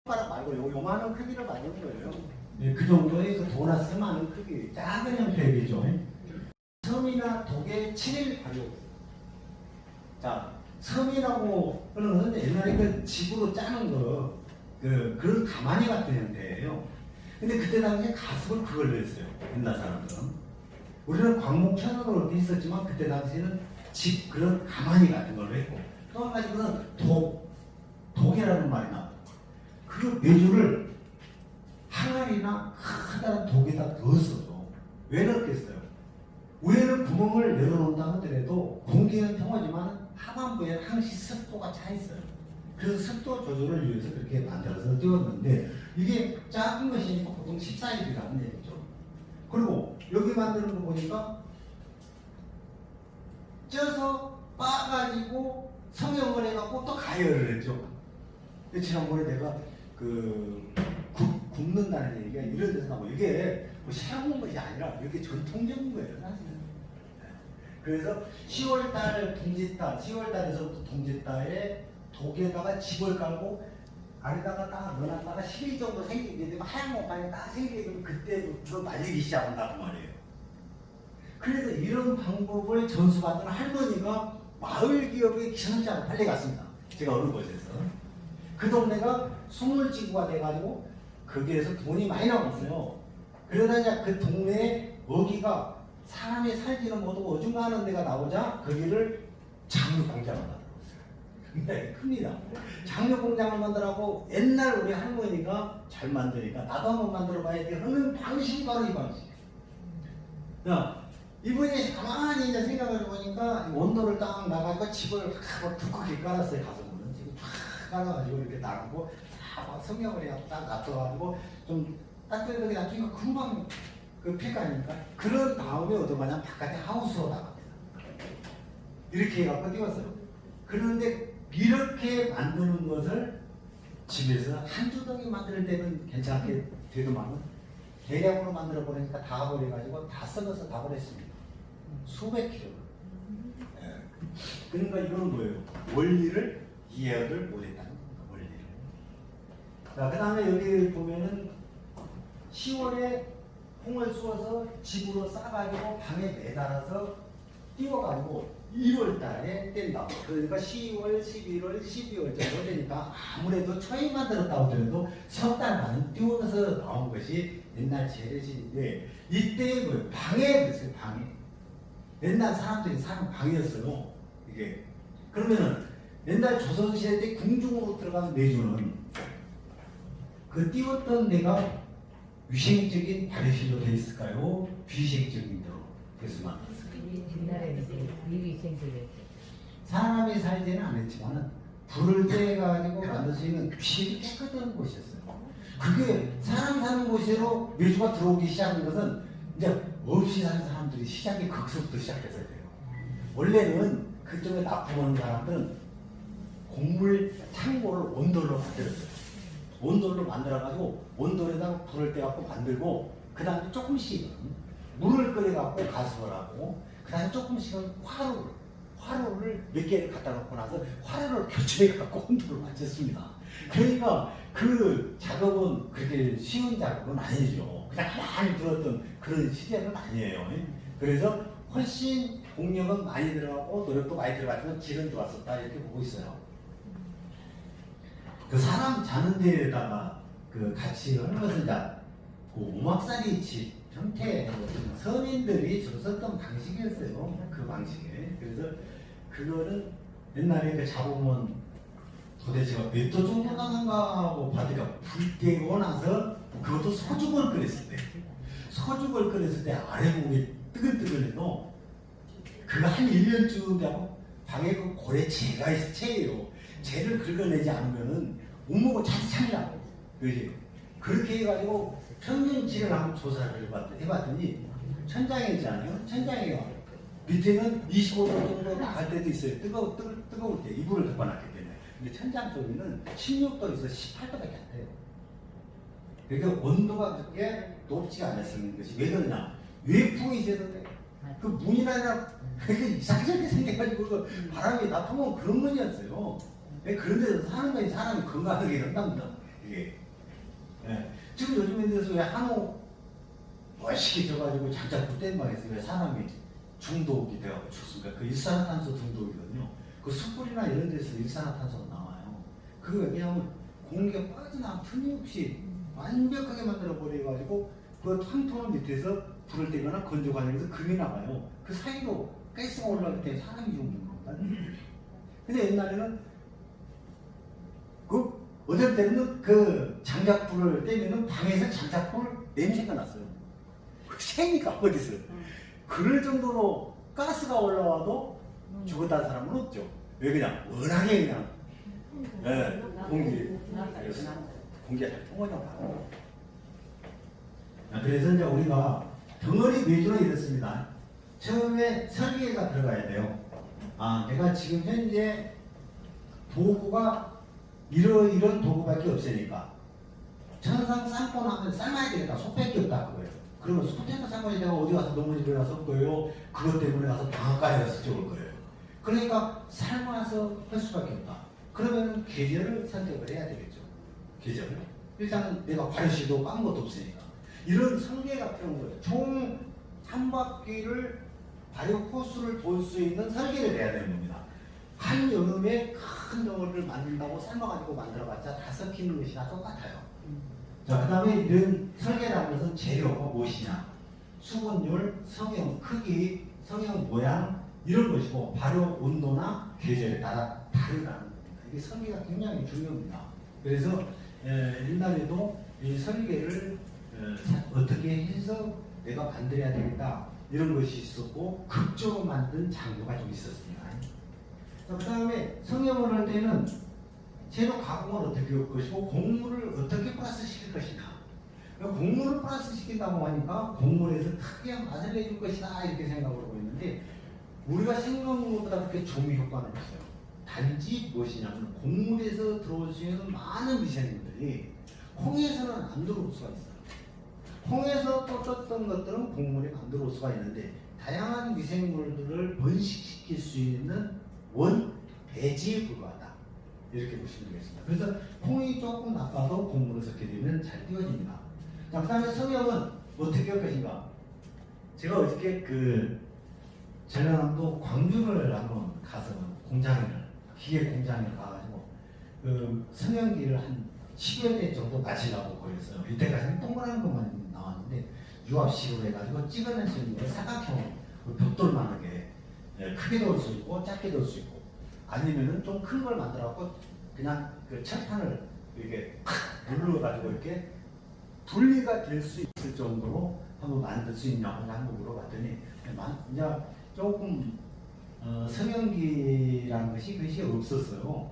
손가락 말고 요만한 크기를 만든 거예요. 네, 그 정도의 그 도넛만한 크기, 작은 형태의 비죠. 섬이나 독의 7일 발효. 자, 섬이라고 하는 것은 옛날에 그 집으로 짜는 그런 가마니 같은 형태예요. 근데 그때 당시에 가습을 그걸로 했어요. 옛날 사람들은. 우리는 광목천으로 그렇게 했었지만 그때 당시에는 집 그런 가마니 같은 걸로 했고, 또 한 가지는 독이라는 말이 나와요. 그 메주를 항아리나 커다란 독에다 넣었어요. 왜 넣겠어요? 위에는 구멍을 열어놓는다 하더라도 공기는 통하지만 하반부에는 항시 습도가 차 있어요. 그래서 습도 조절을 위해서 그렇게 만들어서 띄웠는데 이게 작은 것이니까 보통 14일이라는 얘기죠. 그리고 여기 만드는 거 보니까 쪄서 빻아가지고 성형을 해갖고 또 가열을 했죠. 지난번에 내가 굽는다는 얘기가 이런 데서 나오고, 이게 뭐 새로운 것이 아니라 이게 전통적인 거예요, 사실은. 그래서 10월달, 동짓달, 10월달에서부터 동짓달에 독에다가 집을 깔고 안에다가 딱 넣어놨다가 10일 정도 생기게 되면 하얀 것만이 딱 생기게 되면 그때부터 말리기 시작한다고 말이에요. 그래서 이런 방법을 전수받은 할머니가 마을 기업의 기선자로 달려갔습니다. 제가 어느 곳에서. 그 동네가 수물지구가 돼가지고 거기에서 돈이 많이 나왔어요. 그러다 이제 그 동네에 어기가 사람이 살지는 못하고 어중간한 데가 나오자 거기를 장육공장을 만들었어요. 굉장히 큽니다. 장육공장을 만들라고 옛날 우리 할머니가 잘 만드니까 나도 한번 만들어봐야지 하는 방식이 바로 이 방식. 야, 이분이 가만히 이제 생각을 해보니까 원도를 딱 나가니까 집을 두껍게 깔았어요. 가슴으로는 집을 쫙 깔아가지고 이렇게 나가고 다 성형을 해서 딱 놔둬가지고 좀 따뜻하게 놔두니까 금방 그 피가니까. 그런 다음에 어떡하냐, 바깥에 하우스로 나갑니다. 이렇게 해갖고 띄웠어요. 그런데 이렇게 만드는 것을 집에서 한두 덩이 만들 때는 괜찮게 되더만은 대량으로 만들어 버리니까 다 버려가지고 다 썩어서 다 버렸습니다. 수백 킬로. 네. 그러니까 이거는 뭐예요? 원리를 이해를 못했다는 겁니다. 원리를. 자, 그 다음에 여기 보면은 10월에 홍을 쏘아서 집으로 싸가지고 방에 매달아서 띄워가지고 1월 달에 뗀다. 그러니까 10월, 11월, 12월 정도 되니까 아무래도 처음 만들었다고 하더라도 석 달 반은 띄워서 나온 것이 옛날 재래시인데, 이때 뭐예요? 방에 그랬어요. 방에. 옛날 사람들이 사는 방이었어요. 이게. 그러면은 옛날 조선시대 때 궁중으로 들어간 내주는 그 띄웠던 데가 위생적인 발효실로 되어 있을까요? 비위생적인 데로 돼서 만들었을까요? 옛날에는 비위생적이었죠. 사람이 살지는 않았지만 불을 떼가지고 만들 수 있는 비실이 깨끗한 곳이었어요. 그게 사람 사는 곳으로 매주가 들어오기 시작한 것은 이제 없이 사는 사람들이 시작이 거기서부터 시작했어야 돼요. 원래는 그쪽에 납품하는 사람들은 곡물 창고를 온돌로 만들었어요. 온돌로 만들어가지고 온돌에다가 불을 떼갖고 만들고, 그 다음에 조금씩은 물을 끓여갖고 가습을 하고, 그 다음에 조금씩은 화로를 몇 개를 갖다 놓고 나서 화로를 교체해갖고 온돌을 맞췄습니다. 그러니까 그 작업은 그렇게 쉬운 작업은 아니죠. 그냥 가만히 들었던 그런 시대는 아니에요. 그래서 훨씬 공력은 많이 들어가고 노력도 많이 들어갔지만 질은 좋았었다, 이렇게 보고 있어요. 그 사람 자는 데에다가 그 같이 하는 것은 자, 그 오막살이 집 형태, 서민들이 주로 썼던 방식이었어요. 그 방식에. 그래서 그거는 옛날에 그 잡으면 도대체가 몇 도 정도 나간가 하고 바다가 불 떼고 나서, 그것도 소죽을 끓였을 때. 소죽을 끓였을 때 아래목이 뜨글뜨글해도 그거 한 1년쯤 하고 방에 그 고래채가 있어, 채예요. 채를 긁어내지 않으면은 온몸을 차지차지라고. 그렇게 해가지고 평균치를 한번 조사를 해봤더니 천장에 있잖아요. 천장에요. 밑에는 25도 정도 나갈 때도 있어요. 뜨거울 때 이불을 덮어놨기 때문에. 근데 천장 쪽에는 16도에서 18도밖에 안 돼요. 그러니까 온도가 그렇게 높지가 않았는 것이 왜 그러냐? 외풍이 있어서 그 문이나 이상하게 생겨가지고 그 바람이 나쁘면 그런 문이었어요. 그런 데서 사는 거니 사람이 건강하게 한답니다. 이게. 예. 지금 요즘에 대해서 왜 한우 멋있게 져가지고 장작불 뗀방에서 왜 사람이 중독이 되어가지고 죽습니까? 그 일산화탄소 중독이거든요. 그 숯불이나 이런 데서 일산화탄소가 나와요. 그게 왜냐하면 공기가 빠져나와 틈이 없이 완벽하게 만들어버려가지고 그 탕통을 밑에서 불을 떼거나 건조 과정에서 금이 나가요. 그 사이로 가스가 올라올 때 사람이 죽는 겁니다. 근데 옛날에는 그 어쩔 때는 그 장작불을 떼면은 방에서 장작불 냄새가 났어요. 그 새니까 어디서? 그럴 정도로 가스가 올라와도 죽었다는 사람은 없죠. 왜 그냥 워낙에 그냥 공기가 잘 통하냐고. 그래서 이제 우리가 덩어리 매주는 이렇습니다. 처음에 설계가 들어가야 돼요. 아, 내가 지금 현재 도구가 이런 도구밖에 없으니까 천상 삶고 나면 삶아야 되니까 속밖에 없다 그거예요. 그러면 포테이토 삶아야 내가 어디 가서 농무집에 가서 올 거예요. 그것 때문에 가서 방앗간에 가서 찍을 거예요. 그러니까 삶아서 할 수밖에 없다. 그러면 계절을 선택을 해야 되겠죠. 계절을. 일단 내가 발효시도 깐 것도 없으니까. 이런 설계가 필요한 거예요. 총 한 바퀴를 발효 코스를 돌 수 있는 설계를 해야 되는 겁니다. 한 여름에 큰 덩어리를 만든다고 삶아가지고 만들어봤자 다 섞이는 것이나 똑같아요. 자, 그 다음에 이런 설계라는 것은 재료가 무엇이냐, 수분율, 성형, 크기, 성형 모양 이런 것이고 발효 온도나 계절에 따라 다르다는 겁니다. 이게 설계가 굉장히 중요합니다. 그래서 옛날에도 이 설계를 어떻게 해서 내가 만들어야 되겠다 이런 것이 있었고 극적으로 만든 장부가 좀 있었습니다. 그 다음에 성형을 할 때는 재료 가공을 어떻게 할 것이고 곡물을 어떻게 플러스 시킬 것이냐. 곡물을 플러스 시킨다고 하니까 곡물에서 특이한 맛을 내줄 것이다 이렇게 생각을 하고 있는데 우리가 생각한 것보다 그렇게 조미 효과는 없어요. 단지 무엇이냐면 곡물에서 들어올 수 있는 많은 미생물들이 콩에서는 안 들어올 수가 있어요. 콩에서 또 떴던 것들은 곡물에 안 들어올 수가 있는데 다양한 미생물들을 번식시킬 수 있는 원 배지에 불과하다 이렇게 보시면 되겠습니다. 그래서 콩이 조금 나빠도 곡물을 섞게 되면 잘 띄워집니다. 자, 그 다음에 성형은 어떻게 할 것인가? 제가 어저께 그 전라남도 광주를 한번 가서 기계 공장에 가가지고 그 성형기를 한 10여 대 정도 맞추려고 그랬어요. 이때까지는 동그란 것만 나왔는데 유압식으로 해가지고 찍어낼 수 있는 사각형 벽돌만하게 크게 넣을 수 있고 작게 넣을 수 있고 아니면은 좀 큰 걸 만들어갖고 그냥 그 철판을 이렇게 눌러가지고 이렇게 분리가 될 수 있을 정도로 한번 만들 수 있냐고 한번 물어봤더니 이제 조금 성형기라는 것이 없었어요.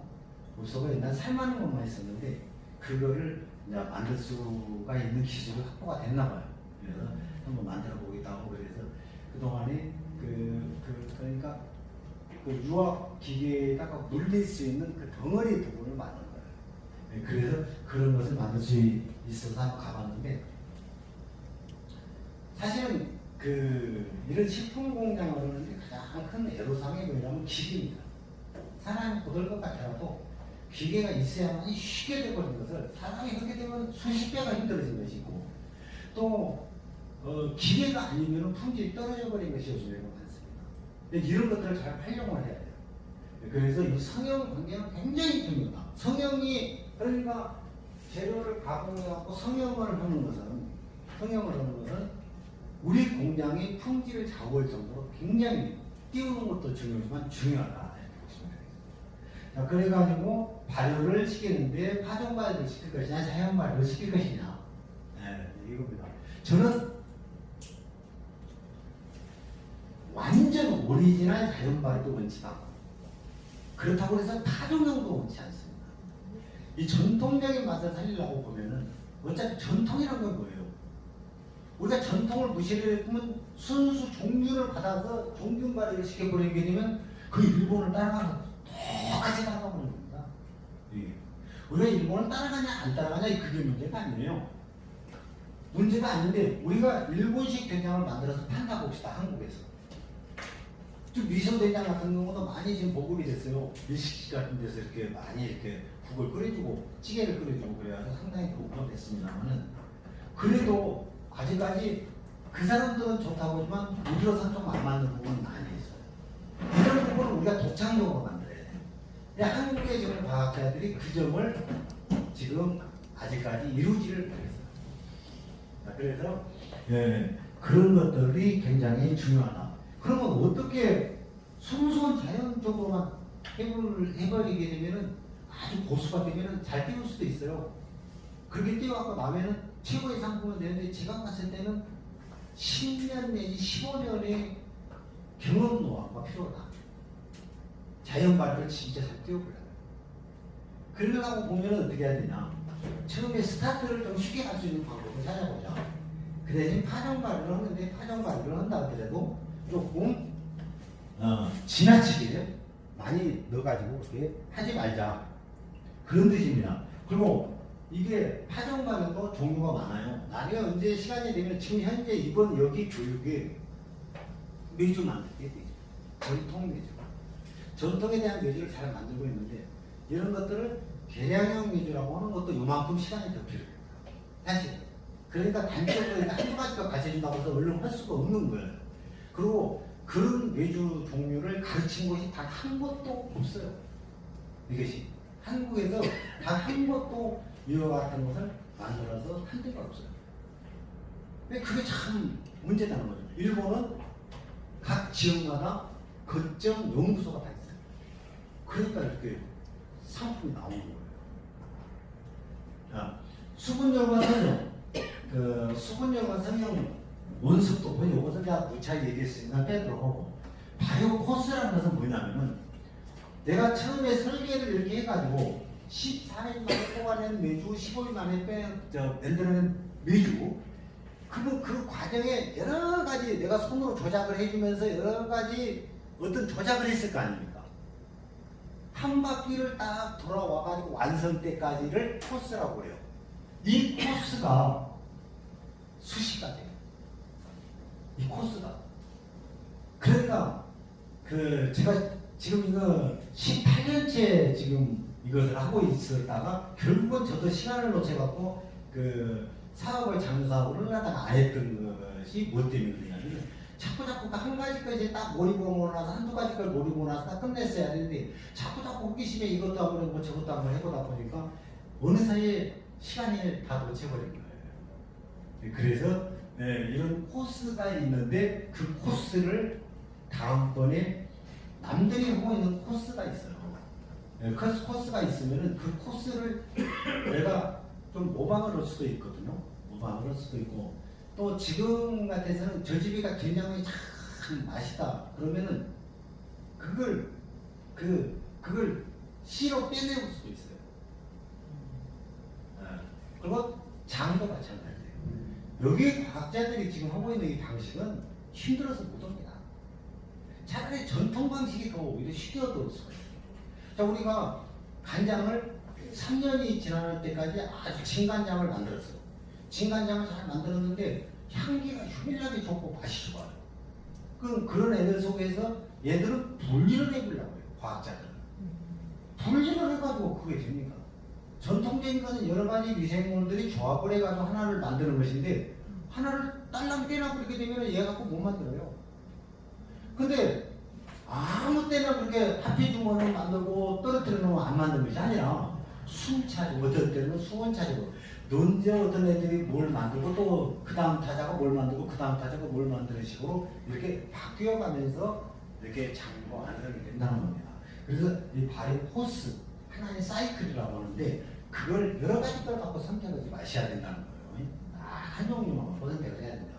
없어서 옛날 삶아는 것만 있었는데 그거를 이제 만들 수가 있는 기술이 확보가 됐나 봐요. 그래서 한번 만들어 보겠다고 그래서 그동안에 그러니까 그 유압 기계에다가 물릴 수 있는 그 덩어리 부분을 만든 거예요. 네, 그래서 그런 것을 만들 수 있어서 한번 가봤는데 사실은 이런 식품 공장을 하는데 가장 큰 애로사항이 뭐냐면 기계입니다. 사람이 고들 것 같더라도 기계가 있어야만 쉽게 되버린 것을 사람이 그렇게 되면 수십 배가 힘들어진 것이고 또 기계가 아니면 품질이 떨어져 버린 것이 요즘에 많습니다. 근데 이런 것들을 잘 활용을 해야 돼요. 그래서 이 성형 관계는 굉장히 중요하다. 성형이 그러니까 재료를 가공해갖고 성형을 하는 것은 우리 공장의 품질을 좌우할 정도로 굉장히 띄우는 것도 중요하지만 중요하다. 자, 그래가지고 발효를 시키는데 파종 발효를 시킬 것이냐 자연 발효를 시킬 것이냐 이겁니다. 저는 완전 오리지널 자연 발효도 원치 않고 그렇다고 해서 파종형도 원치 않습니다. 이 전통적인 맛을 살리려고 보면은 어차피 전통이라는 건 뭐예요? 우리가 전통을 무시를 했으면 순수 종균을 받아서 종균 발효를 시켜버리게 되면 그 일본을 따라가서 똑같이 따라가버리는 겁니다. 우리가 일본을 따라가냐 안 따라가냐 그게 문제가 아니에요. 문제가 아닌데 우리가 일본식 된장을 만들어서 판다 봅시다. 한국에서 좀 미소된장 같은 경우도 많이 지금 보급이 됐어요. 일식집 같은 데서 이렇게 많이 이렇게 국을 끓여주고 찌개를 끓여주고 그래가지고 상당히 보급은 됐습니다만은 그래도 아직까지 그 사람들은 좋다고 하지만 우리로서는 좀 안 맞는 부분은 많이 있어요. 이런 부분을 우리가 독창적으로 만들어야 돼요. 근데 한국의 지금 과학자들이 그 점을 지금 아직까지 이루지를 못했어요. 그래서 그런 것들이 굉장히 중요하다. 그러면 어떻게 순수한 자연적으로만 해버리게 되면은 아주 고수가 되면은 잘 띄울 수도 있어요. 그렇게 띄워갖고 나면은 최고의 상품은 되는데 제가 봤을 때는 10년 내지 15년의 경험 노하우가 필요하다. 자연 발효를 진짜 잘 띄워버려요. 그러려고 보면 어떻게 해야 되냐. 처음에 스타트를 좀 쉽게 할 수 있는 방법을 찾아보자. 그 대신 파종 발효를 하는데 파종 발효를 한다 하더라도 조금 지나치게 많이 넣어가지고 그렇게 하지 말자. 그런 뜻입니다. 그리고 이게 파종 발효도 종류가 많아요. 나중에 언제 시간이 되면 지금 현재 이번 여기 교육에 매주 만들게 되죠. 전통 매주. 전통에 대한 매주를 잘 만들고 있는데 이런 것들을 개량형 매주라고 하는 것도 요만큼 시간이 더 필요해요. 사실. 그러니까 단적으로 한두 가지가 가르쳐준다고 해서 얼른 할 수가 없는 거예요. 그리고 그런 매주 종류를 가르친 곳이 단 한 곳도 없어요. 이것이. 한국에서 단 한 곳도 이와 같은 것을 만들어서 한 데가 없어요. 근데 그게 참 문제라는 거죠. 일본은 각 지역마다 거점 연구소가 다 있어요. 그러니까 이렇게 상품이 나오는 거예요. 자, 수분열과 성형. 그 수분열과 성형 원습도 보니 이것은 제가 무차히 얘기했으니까 빼도록 하고 바이오 코스라는 것은 뭐냐면은 내가 처음에 설계를 이렇게 해가지고 14일 만에 뽑아낸 매주, 15일 만에 만들어낸 매주 그 과정에 여러 가지 내가 손으로 조작을 해주면서 여러 가지 어떤 조작을 했을 거 아닙니까? 한 바퀴를 딱 돌아와가지고 완성 때까지를 코스라고 해요. 이 코스가 수시가 돼요. 이 코스가. 그러니까 그 제가 지금 이거 18년째 지금 이것을 하고 있었다가 결국은 저도 시간을 놓쳐갖고 그 사업을 장사업을 하다가 안 했던 것이 뭐 때문에 그러냐면 자꾸 한 가지까지 딱 몰입하고 나서 한두 가지 걸 몰입하고 나서 딱 끝냈어야 되는데 자꾸 호기심에 이것도 한번 해보고 저것도 한번 해보다 보니까 어느 사이에 시간이 다 놓쳐버린 거예요. 그래서 이런 코스가 있는데 그 코스를 다음번에 남들이 하고 있는 코스가 있어요. 코스가 있으면은 그 코스를 내가 좀 모방을 할 수도 있거든요. 모방을 할 수도 있고 또 지금 같아서는 저 집이가 된장이 참 맛있다. 그러면은 그걸 씨로 빼내볼 수도 있어요. 그리고 장도 마찬가지예요. 여기 과학자들이 지금 하고 있는 이 방식은 힘들어서 못 합니다. 차라리 전통 방식이 더 오히려 쉽게 얻을 수가 있어요. 자, 우리가 간장을 3년이 지날 때까지 아주 진간장을 만들었어요. 진간장을 잘 만들었는데 향기가 흉일하게 좋고 맛이 좋아요. 그럼 그런 애들 속에서 얘들은 분리를 해보려고 해요. 과학자들은. 분리를 해가지고 그게 됩니까? 전통적인 것은 여러 가지 미생물들이 조합을 해가지고 하나를 만드는 것인데 하나를 딸랑 떼나 그렇게 되면 얘 갖고 못 만들어요. 근데 아무 때나 그렇게 합해 주면은 만들고 떨어뜨려 놓으면 안 만드는 것이 아니라 순차적으로 어떤 때는 수원차적으로 언제 어떤 애들이 뭘 만들고 또 그 다음 타자가 뭘 만들고 그 다음 타자가 뭘 만드는 식으로 이렇게 바뀌어 가면서 이렇게 장고 완성이 된다는 겁니다. 그래서 이 발효 코스 하나의 사이클이라고 하는데 그걸 여러 가지 걸 갖고 선택하지 마셔야 된다는 거예요. 한 종류만 선택을 해야 된다.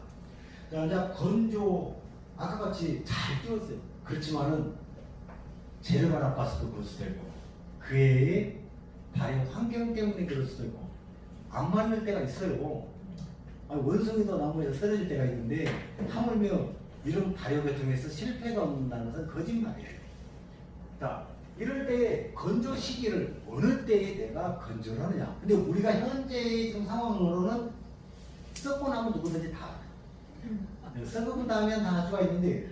자, 건조 아까 같이 잘 띄웠어요. 그렇지만은 재료가 나빠서도 그럴 수도 있고 그 애의 발효 환경 때문에 그럴 수도 있고 안 맞는 때가 있어요. 원숭이도 나무에서 떨어질 때가 있는데 하물며 이런 발효 계통에서 실패가 없는다는 것은 거짓말이에요. 자, 이럴 때 건조 시기를 어느 때에 내가 건조를 하느냐. 근데 우리가 현재 지금 상황으로는 썩고 나면 누구든지 다 알아요. 썩은 다음에 다 할 수가 있는데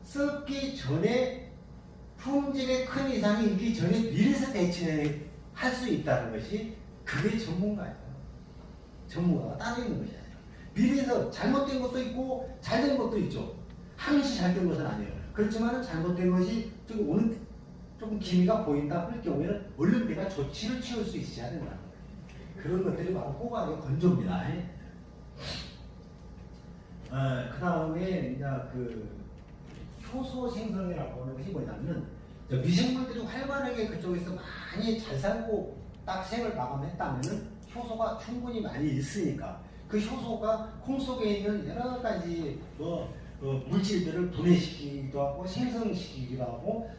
썩기 전에 품질의 큰 이상이 있기 전에 미리서 대처할 수 있다는 것이 그게 전문가예요. 전문가가 따로 있는 것이 아니라 미리서 잘못된 것도 있고 잘된 것도 있죠. 항시 잘된 것은 아니에요. 그렇지만 잘못된 것이 조금 기미가 보인다 할 경우에는 얼른 내가 조치를 취할 수 있어야 된다는 거예요. 그런 것들이 바로 호박의 건조입니다. 그 다음에 이제 그 효소 생성이라고 하는 것이 뭐냐면 미생물들이 활발하게 그쪽에서 많이 잘 살고 딱 생을 마감했다면은 효소가 충분히 많이 있으니까 그 효소가 콩 속에 있는 여러 가지 물질들을 분해시키기도 하고 생성시키기도 하고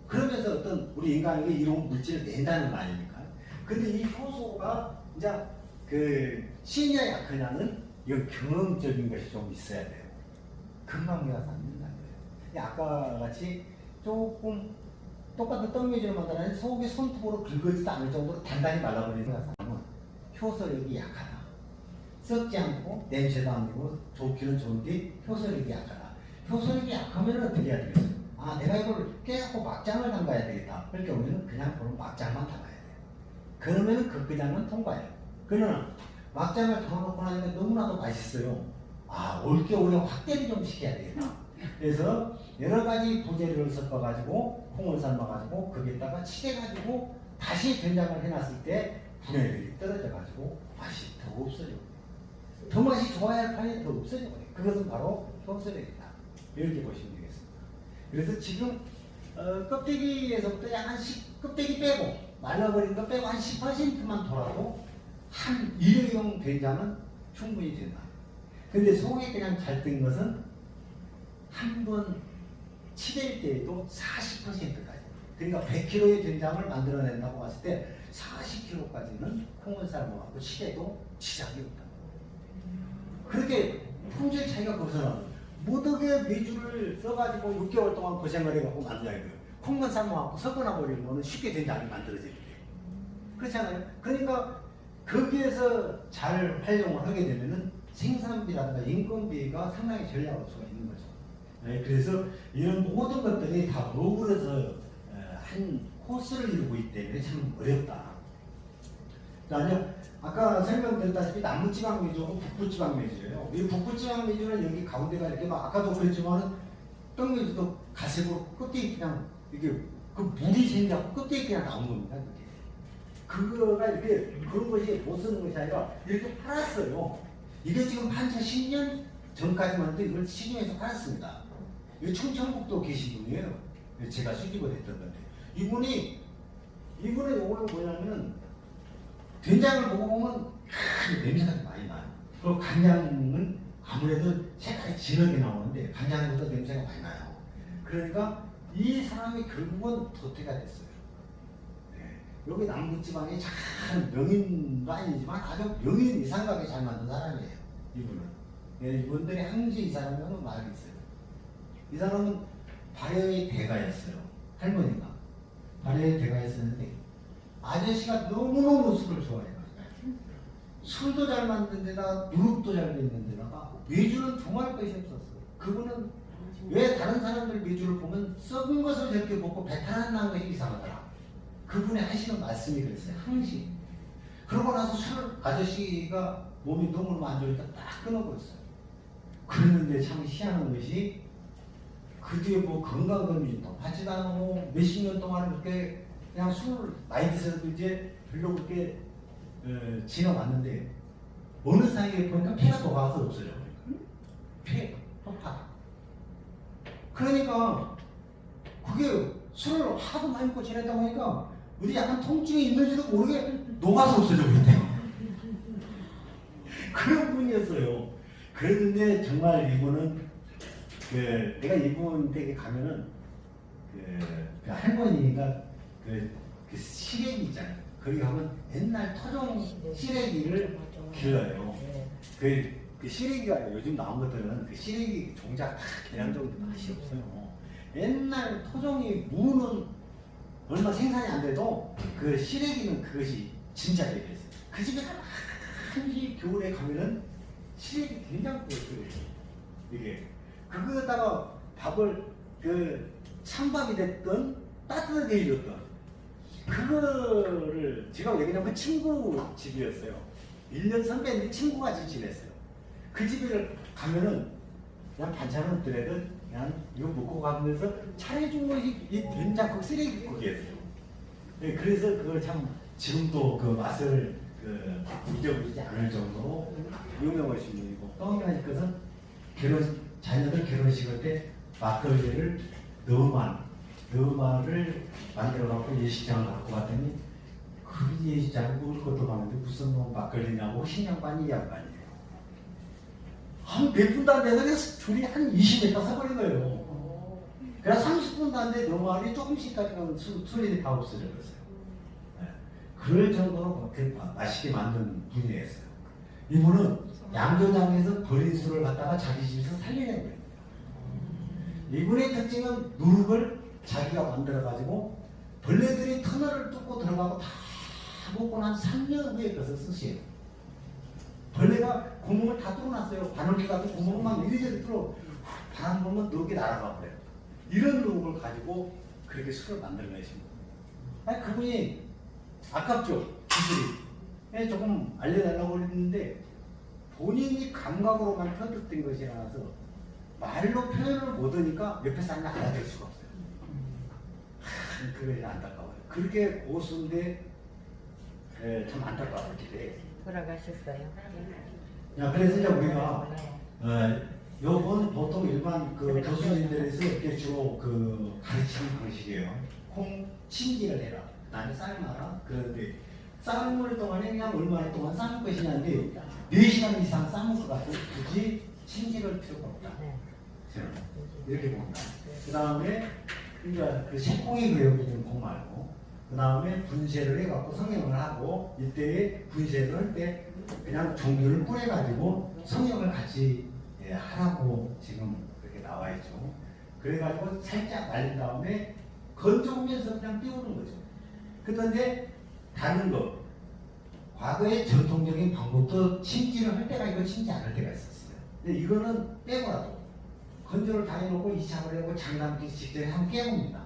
그러면서 어떤 우리 인간에게 이런 물질을 낸다는 말입니까? 근데 이 효소가 이제 그 신이냐 약하냐는 이건 경험적인 것이 좀 있어야 돼요. 금방 배워서 안 된다는 거예요. 아까 같이 조금 똑같은 떡미지를 만들어내는 속에 손톱으로 긁어지도 않을 정도로 단단히 말라버리는 사람은 효소력이 약하다. 썩지 않고 냄새도 안 나고 좋기는 좋은데 효소력이 약하다. 효소력이 약하면 어떻게 해야 되겠어요? 아, 내가 이걸 깨갖고 막장을 담가야 되겠다. 그럴 경우에는 그냥 그런 막장만 담아야 돼요. 그러면은 그 그장은 통과해요. 그러나 막장을 담아놓고 나니까 너무나도 맛있어요. 아, 올겨울에 확대를 좀 시켜야 되겠다. 그래서 여러 가지 부재료를 섞어가지고 콩을 삶아가지고 거기에다가 치대가지고 다시 된장을 해놨을 때 분해율이 떨어져가지고 맛이 더 없어져요. 더 맛이 좋아야 할 판이 더 없어져요. 그것은 바로 효소력이다. 이렇게 보시면 되겠습니다. 그래서 지금 껍데기에서부터 약 한 껍데기 빼고 말라버린 거 빼고 한 10%만 돌아도 한 일회용 된장은 충분히 된다. 근데 속에 그냥 잘 뜬 것은 한 번 치댈 때에도 40%까지. 그러니까 100kg의 된장을 만들어낸다고 봤을 때 40kg까지는 콩을 삶아갖고 치대도 지장이 없다. 그렇게 품질 차이가 거기서 모두게 메주를 써가지고 6개월 동안 고생을 해갖고 만들어야 돼요. 콩만 삶아갖고 섞어놔버리는 거는 쉽게 된장이 만들어지게 돼요. 그렇잖아요. 그러니까 거기에서 잘 활용을 하게 되면은 생산비라든가 인건비가 상당히 절약할 수가 있는 거죠. 네, 그래서 이런 모든 것들이 다 어우러서 한 코스를 이루고 있기 때문에 참 어렵다. 그다음에 아까 설명드렸다시피 남부지방 메주하고 북부지방 메주예요. 이 북부지방 메주는 여기 가운데가 이렇게 막 아까도 그랬지만은 떡메주도 가색으로 끝에 그냥 이게 그 물이 생겨서 끝에 그냥 나온 겁니다. 그거가 이렇게 그런 것이 못 쓰는 것이 아니라 이렇게 팔았어요. 이게 지금 한차 10년 전까지만 해도 이걸 시중에서 팔았습니다. 이 충청북도 계신 분이에요. 제가 수집을 했던 건데 이분이 이거는 뭐냐면은 된장을 먹어보면 냄새가 많이 나요. 그리고 간장은 아무래도 색깔이 진하게 나오는데 간장보다 냄새가 많이 나요. 그러니까 이 사람이 결국은 도태가 됐어요. 네. 여기 남부지방에 참 명인도 아니지만 아주 명인 이상하게 잘 만든 사람이에요. 이분은. 네, 이분들이 항시 이 사람은 말이 있어요. 이 사람은 발해의 대가였어요. 할머니가. 발해의 대가였었는데 아저씨가 너무너무 술을 좋아해요. 술도 잘 만든 데다가 누룩도 잘 뱉는 데다가 메주는 정말 것이 없었어요. 그분은 왜 다른 사람들 메주를 보면 썩은 것을 저렇게 먹고 배탈 안 나는 것이 이상하더라. 그분이 하시는 말씀이 그랬어요. 항시. 그러고 나서 술 아저씨가 몸이 너무너무 안 좋으니까 딱 끊어버렸어요. 그랬는데 참 희한한 것이 그 뒤에 뭐 건강검진도 하지도 않고 몇십 년 동안 그렇게 그냥 술 많이 드셔도 이제 별로 그렇게 지나왔는데 어느 사이에 보니까 폐가 녹아서 없어져. 폐, 허파. 그러니까 그게 술을 하도 많이 먹고 지내다 보니까 어디 약간 통증이 있는지도 모르게 녹아서 없어져 버렸대요. 그런 분이었어요. 그랬는데 정말 이분은 내가 이분 댁에 가면은 그 할머니가 그 시래기 있잖아요. 거기 가면 옛날 토종 시래기를 길러요. 그 시래기가 요즘 나온 것들은 그 시래기 종자가 다 계량적으로 맛이 없어요. 옛날 토종이 무는 얼마 생산이 안 돼도 그 시래기는 그것이 진짜 얘기했어요. 그 집에 한시 겨울에 가면은 시래기 된장국을 끓여요. 이게 그거다가 밥을 그 찬밥이 됐든 따뜻하게 해줬던 그거를 제가 왜냐면 친구 집이었어요. 1년 선배인데 친구같이 지냈어요. 그 집에 가면은 그냥 반찬은 없더라도 그냥 이거 먹고 가면서 차려준 것이 이 된장국 쓰레기국이었어요. 네, 그래서 그걸 참 지금도 그 맛을 그 잊어버리지 않을 정도로 유명하신 분이고 또 한 가지 것은 자녀들 결혼식할 때 막걸리를 너마를 만들어 갖고 예식장을 갖고 갔더니 그 예식장을 먹을 것도 많은데 무슨 뭐 막걸리냐고 신양반이 양반이에요. 한 몇 분도 안 돼서 그냥 줄이 한 20m 서버린 거예요. 그래서 30분도 안 돼 너마리 조금씩 가지고 술이 다 없어졌어요. 네. 그럴 정도로 그렇게 맛있게 만든 분이었어요. 이분은 양조장에서 버린 술을 갖다가 자기 집에서 살리는 거예요. 이분의 특징은 누룩을 자기가 만들어가지고 벌레들이 터널을 뚫고 들어가고 다 먹고 난 3년 후에 그것을 쓰세요. 벌레가 구멍을 다 뚫어놨어요. 바늘기 같은 구멍만 이리저리 뚫어 바람 불면 누룩이 날아가 버려요. 이런 누룩을 가지고 그렇게 술을 만들어내신 거예요. 아니 그분이 아깝죠 기술이. 조금 알려달라고 했는데 본인이 감각으로만 터득된 것이라서 말로 표현을 못하니까 옆에 사람이 알아들 수가 없어요. 그게 안타까워요. 그렇게 고수인데 참 안타까워요. 돌아가셨어요. 야, 그래서 이제 우리가 요건 보통 일반 그 교수님들에서 이렇게 주로 그 가르치는 방식이에요. 콩 침기를 해라. 나는 삶아라. 그런데 삶을 동안에 그냥 얼마나 동안 삶을 것이냐인데 4시간 이상 삶을 것 같아요. 굳이 침기를 필요가 없다. 저는 이렇게 봅니다. 그 다음에 그러니까 그 색공이 배우는 공 말고 그 다음에 분쇄를 해갖고 성형을 하고 이때에 분쇄를 할 때 그냥 종류를 뿌려가지고 성형을 같이 하라고 지금 그렇게 나와 있죠. 그래가지고 살짝 말린 다음에 건져오면서 그냥 띄우는 거죠. 그런데 다른 거 과거의 전통적인 방법도 침지를 할 때가 있고 침지 안 할 때가 있었어요. 근데 이거는 빼고라도 건조를 다 해놓고 이착을 하고 장담기 직전에 한번 깨봅니다.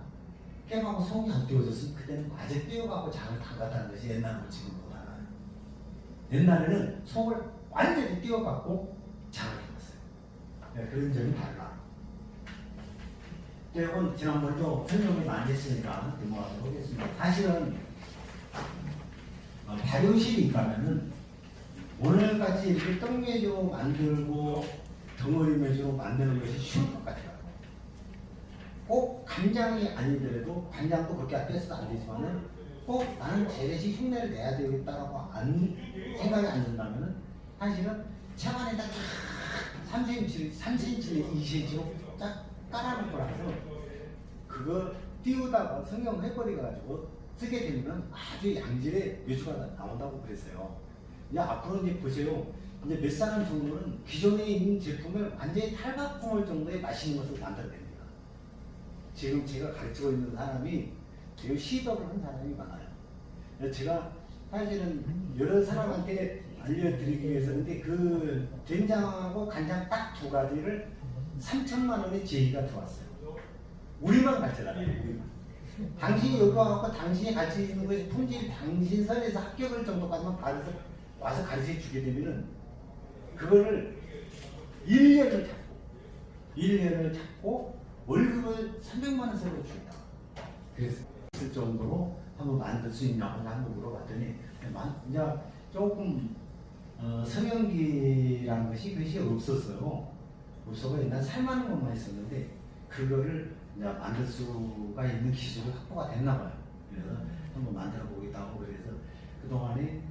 깨고 속이 안 띄워졌으면 그때는 아직 띄워갖고 장을 담갔다는 것이 옛날하고 지금보다는. 옛날에는 속을 완전히 띄워갖고 장을 담았어요. 네, 그런 점이 달라. 이건 지난번에 좀 설명을 많이 했으니까 넘어가도록 하겠습니다. 사실은 발효실이 있다면은 오늘같이 이렇게 떡메주 만들고 덩어리 메주로 만드는 것이 쉬울 것 같아요. 꼭 간장이 아니더라도 간장도 그렇게 앞에서도 안 되지만은 꼭 나는 재래식 흉내를 내야 되겠다라고 생각이 안 든다면은 사실은 체반에다 3cm, 3cm, 2cm로 쫙 깔아놓고 나서 그거 띄우다가 성형해버려가지고 쓰게 되면 아주 양질의 메주가 나온다고 그랬어요. 이제 앞으로 이제 보세요. 이제 몇 사람 정도는 기존에 있는 제품을 완전히 탈바꿈할 정도의 맛있는 것을 만들어냅니다. 지금 제가 가르치고 있는 사람이 지금 시도를 한 사람이 많아요. 제가 사실은 여러 사람한테 알려드리기 위해서인데 그 된장하고 간장 딱 두 가지를 3천만 원의 제의가 들어왔어요. 우리만 가르쳐달라요. 우리만. 당신이 여기 와서 당신이 가르쳐 있는 것이 품질이 당신 선에서 합격할 정도까지만 와서 가르쳐 주게 되면은 그거를 1년을 잡고 월급을 300만 원 세로 주겠다. 그래서 그 정도로 한번 만들 수 있냐고 한번 물어봤더니 이제 조금 성형기라는 것이 없었어요. 없어서 옛날 삶아는 것만 있었는데 그거를 이제 만들 수가 있는 기술이 확보가 됐나 봐요. 그래서 한번 만들어 보기도 하고 그래서 그 동안에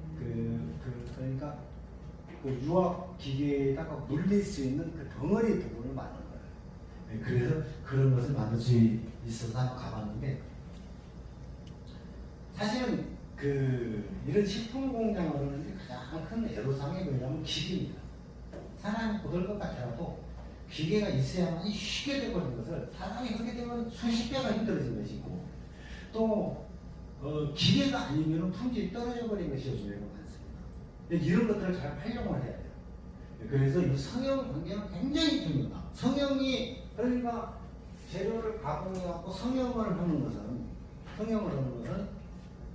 그러니까 그 유압 기계에다가 물릴 수 있는 그 덩어리 부분을 만든 거예요. 그래서 그런 것을 만들 수 있어서 한번 가봤는데 사실은 이런 식품 공장을 하는데 가장 큰 애로사항이 뭐냐면 기계입니다. 사람이 고들 것 같더라도 기계가 있어야만 쉽게 되버린 것을 사람이 하게 되면 수십 배가 힘들어진 것이고 또 기계가 아니면 품질이 떨어져 버린 것이 요즘에 많습니다. 이런 것들을 잘 활용을 해야 돼요. 그래서 이 성형 관계는 굉장히 중요하다. 성형이 그러니까 재료를 가공해갖고 성형을 하는 것은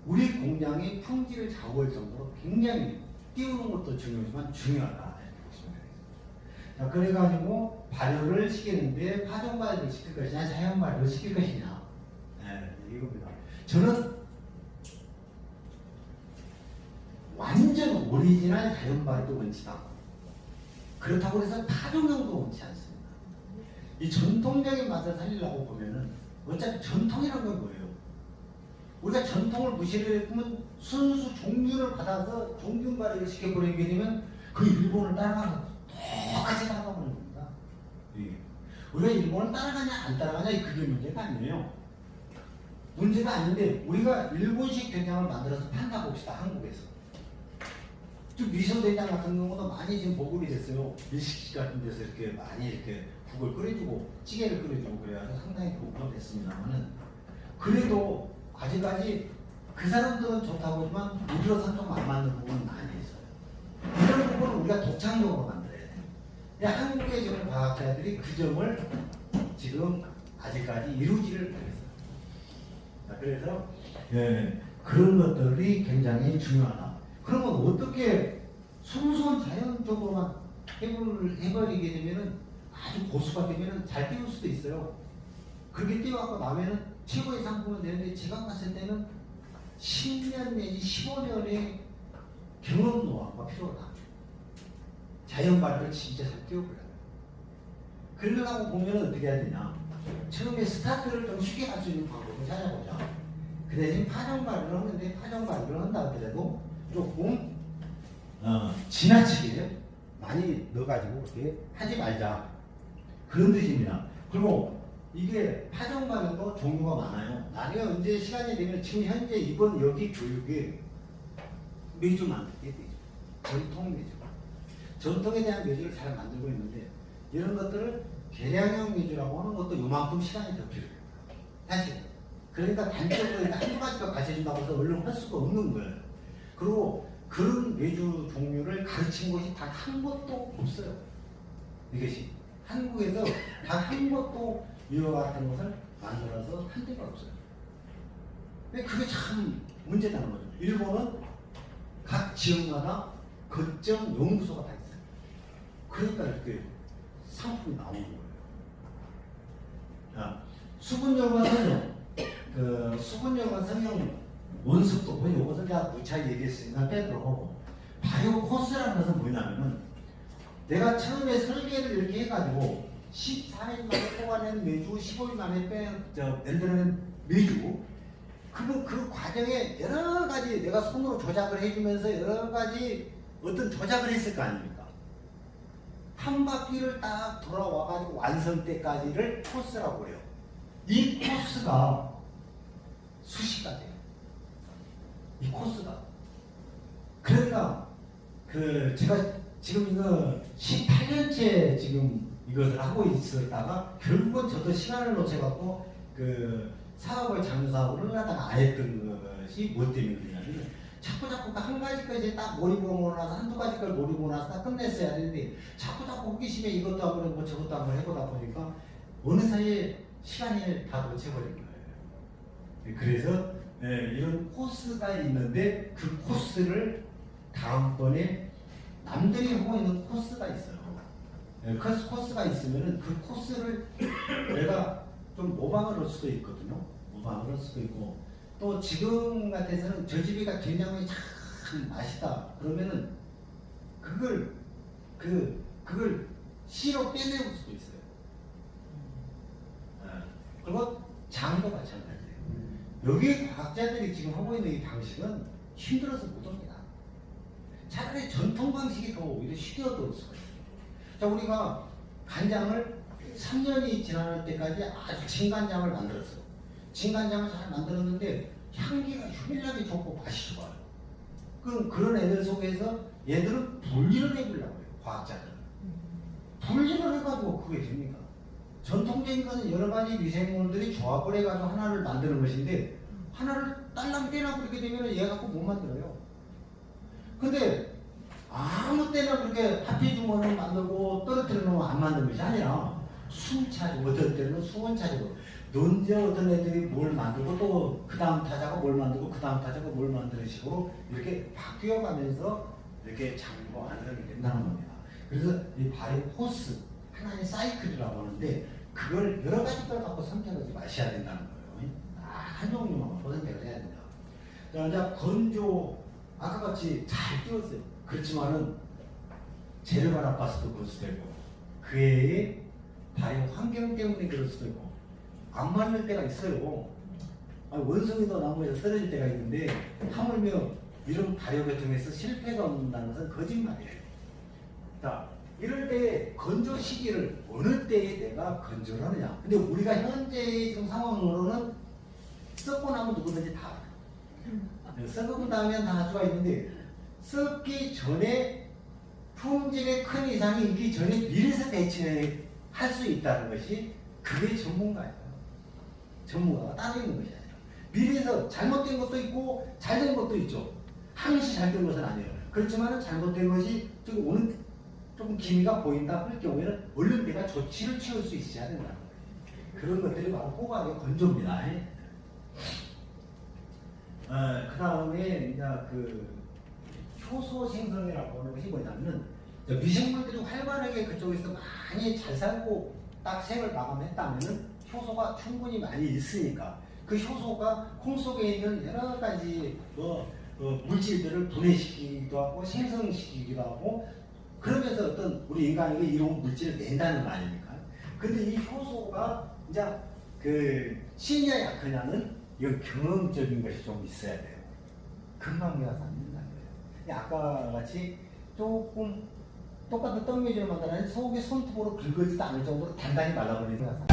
우리 공장의 품질을 좌우할 정도로 굉장히 띄우는 것도 중요하지만 중요하다. 자, 그래가지고 발효를 시키는데 파종 발효를 시킬 것이냐 자연 발효를 시킬 것이냐, 네, 이겁니다. 저는 완전 오리지널 자연 발효도 원치다. 그렇다고 해서 파종형도 원치 않습니다. 이 전통적인 맛을 살리려고 보면은 어차피 전통이란 건 뭐예요? 우리가 전통을 무시를 했으면 순수 종균을 받아서 종균 발효를 시켜버리게 되면 그 일본을 따라가서 똑같이 따라가버리는 겁니다. 예. 우리가 일본을 따라가냐 안 따라가냐 그게 문제가 아니에요. 문제가 아닌데 우리가 일본식 된장을 만들어서 판다 봅시다. 한국에서. 좀 미소 된장 같은 경우도 많이 지금 보급이 됐어요. 일식집 같은 데서 이렇게 많이 이렇게 국을 끓여주고 찌개를 끓여주고 그래서 상당히 보급은 됐습니다만은 그래도 아직까지 그 사람들은 좋다고 하지만 우리로서는 좀 안 맞는 부분은 많이 있어요. 이런 부분은 우리가 독창적으로 만들어야 돼요. 근데 한국의 지금 과학자들이 그 점을 지금 아직까지 이루지를 못했어요. 자, 그래서 예, 그런 것들이 굉장히 중요하다. 그러면 어떻게 순수한 자연적으로만 해버리게 되면은 아주 고수가 되면은 잘 띄울 수도 있어요. 그렇게 띄워갖고 나면은 최고의 상품은 되는데 제가 봤을 때는 10년 내지 15년의 경험 노하우가 필요하다. 자연 발효를 진짜 잘 띄워버려요. 그러려고 보면 어떻게 해야 되냐. 처음에 스타트를 좀 쉽게 할 수 있는 방법을 찾아보자. 그 대신 파종 발효를 하는데 파종 발효를 한다 하더라도 조금 지나치게 많이 넣어가지고 그렇게 하지 말자. 그런 뜻입니다. 그리고 이게 파종 발효도 종류가 많아요. 나중에 언제 시간이 되면 지금 현재 이번 여기 교육에 메주 만들게 되죠. 전통 메주. 전통에 대한 메주를 잘 만들고 있는데 이런 것들을 계량형 메주라고 하는 것도 요만큼 시간이 더 필요해요. 사실. 그러니까 단적으로 한두 가지가 가르쳐준다고 해서 얼른 할 수가 없는 거예요. 그리고 그런 메주 종류를 가르친 곳이 단 한 곳도 없어요. 이것이 한국에서 단 한 곳도 이와 같은 것을 만들어서 한 데가 없어요. 근데 그게 참 문제라는 거죠. 일본은 각 지역마다 거점 연구소가 다 있어요. 그러니까 이렇게 상품이 나오는 거예요. 자, 수분열과 성형, 수분열과 성형 원습도 뭐 이것을 제가 무차히 얘기했으니까 빼도록 하고, 바이오 코스라는 것은 뭐냐면은 내가 처음에 설계를 이렇게 해가지고 14일 만에 뽑아낸 메주, 15일 만에 만들어낸 메주, 그 과정에 여러 가지 내가 손으로 조작을 해주면서 여러 가지 어떤 조작을 했을 거 아닙니까? 한 바퀴를 딱 돌아와가지고 완성 때까지를 코스라고 해요. 이 코스가 수시가 돼요. 이 코스가. 그러니까 제가 지금 이거 18년째 지금 이것을 하고 있었다가 결국은 저도 시간을 놓쳐갖고 사업을 장사업을 하다가 안 했던 것이 뭐 때문이냐면 자꾸 한 가지까지 딱 몰입하고 나서 한두 가지 걸 몰입하고 나서 딱 끝냈어야 되는데 자꾸 호기심에 이것도 한번 해보고 저것도 한번 해보다 보니까 어느 사이에 시간이 다 놓쳐버린 거예요. 그래서 이런 코스가 있는데 그 코스를 다음번에 남들이 하고 있는 코스가 있어요. 코스가 있으면은 그 코스를 내가 좀 모방을 할 수도 있거든요. 모방을 할 수도 있고, 또 지금 같아서는 저 집이가 된장이 참 맛있다 그러면은 그걸 씨로 빼내올 수도 있어요. 그리고 장도 마찬가지예요. 여기 과학자들이 지금 하고 있는 이 방식은 힘들어서 못 합니다. 차라리 전통 방식이 더 오히려 쉽게 얻어올 수가 있어요. 자, 우리가 간장을 3년이 지날 때까지 아주 진간장을 만들었어요. 진간장을 잘 만들었는데 향기가 휘밀하게 좋고 맛이 좋아요. 그럼 그런 애들 속에서 얘들은 분리를 해보려고 해요. 과학자들은. 분리를 해가지고 그게 됩니까? 전통적인 것은 여러 가지 미생물들이 조합을 해가지고 하나를 만드는 것인데 하나를 딸랑 떼나 그렇게 되면 얘 갖고 못 만들어요. 근데 아무 때나 그렇게 하피 주머니를 만들고 떨어뜨려 놓으면 안 만드는 것이 아니라 순차적으로 어떨 때는 수원차적으로 언제 어떤 애들이 뭘 만들고 또 그 다음 타자가 뭘 만들고 그 다음 타자가 뭘 만드는 식으로 이렇게 바뀌어가면서 이렇게 장고 완성이 된다는 겁니다. 그래서 이 발의 코스 하나의 사이클이라고 하는데 그걸 여러 가지 걸 갖고 선택하지 마셔야 된다는 거예요. 한 종류만 선택을 해야 된다. 자, 이제 건조 아까 같이 잘 띄웠어요. 그렇지만은 재료가 나빴을 때 그럴 수도 있고 그의 발의 환경 때문에 그럴 수도 있고 안 맞는 때가 있어요. 원숭이도 나무에서 쓰러질 때가 있는데 하물며 이런 발효를 통해서 실패가 온다는 것은 거짓말이에요. 자, 이럴 때 건조 시기를 어느 때에 내가 건조를 하느냐. 근데 우리가 현재 지금 상황으로는 썩고 나면 누구든지 다 알아요. 썩고 나면 다 할 수가 있는데 썩기 전에 품질의 큰 이상이 있기 전에 미리서 대처할 수 있다는 것이 그게 전문가예요. 전문가가 따로 있는 것이 아니라 미리서 잘못된 것도 있고 잘된 것도 있죠. 항시 잘된 것은 아니에요. 그렇지만 잘못된 것이 좀 오는 조금 기미가 보인다 할 경우에는 얼른 내가 조치를 취할 수 있어야 된다는 거예요. 그런 것들이 바로 호각의 건조입니다. 그 다음에 이제 그 효소 생성이라고 하는 것이 뭐냐면 미생물들이 활발하게 그쪽에서 많이 잘 살고 딱 생을 마감했다면은 효소가 충분히 많이 있으니까 그 효소가 콩 속에 있는 여러 가지 물질들을 분해시키기도 하고 생성시키기도 하고 그러면서 어떤 우리 인간에게 이로운 물질을 낸다는 거 아닙니까? 근데 이 효소가 이제 그 신이냐 약하냐는 이건 경험적인 것이 좀 있어야 돼요. 금방 배워서 안 된다는 거예요. 아까 같이 조금 똑같은 떡미지를 만들었는데 속에 손톱으로 긁어지도 않을 정도로 단단히 말라버리는 거야.